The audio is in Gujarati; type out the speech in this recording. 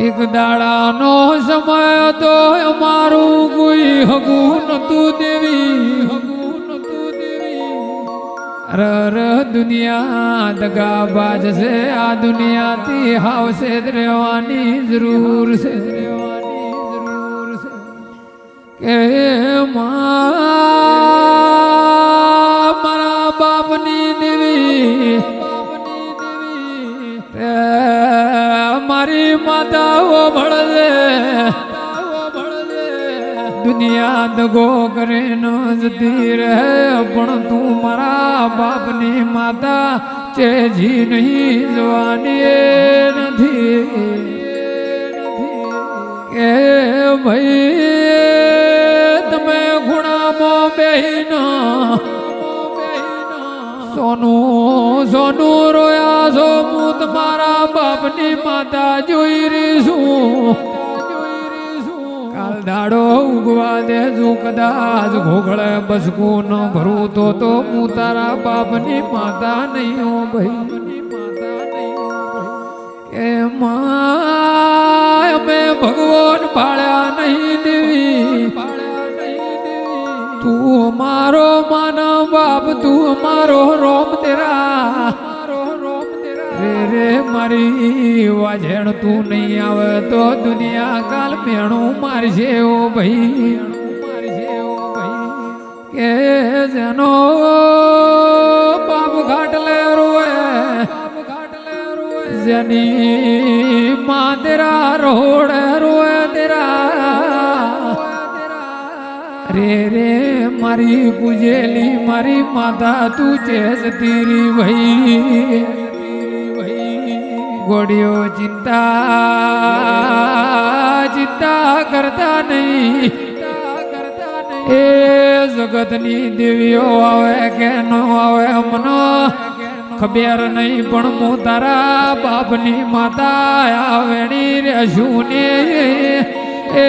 એક દાડાનો સમય તો અમારું કોઈ હગું નતું દેવી અર દુનિયા દગાબાજ છે આ દુનિયાથી હાવશે રહેવાની જરૂર છે કે મારા બાપની દેવી મારી માતાઓ ભળે દુનિયા દગો કરે ન જતી રહે પણ તું મારા બાપની માતા ચેજી નહીં જવાની નથી કે ભાઈ તમે ખૂણામાં બેહીનો સોનું સોનું રોયા છો હું તમારા બાપની માતા જોઈ રહી છું કાલ દાડો ઉગવા દેજો કદાચ ઘોઘળે બસકું ન ભરું તો હું તારા બાપની માતા નહીં હો ભાઈ કે અમે ભગવાન પાળ્યા નહીં દેવી તું મારો માનવ બાપ તું મારો રોમ તેરા રે રે મારી વાજણ તું નહીં આવે તો દુનિયા કાલ મેણું મારશે ઓ ભાઈ કે જેનો બાપ ઘાટલે રોએ જેની માં તેરા રોડ રોએ તેરા રે રે મારી પૂજેલી મારી માતા તું છે જતીરી ભાઈ ગોડીઓ ચિંતા કરતા નહીં એ જગતની દેવીઓ આવે કે ન આવે મને ખબર નહીં પણ હું તારા બાપની માતા આવેણી રહેશું ને એ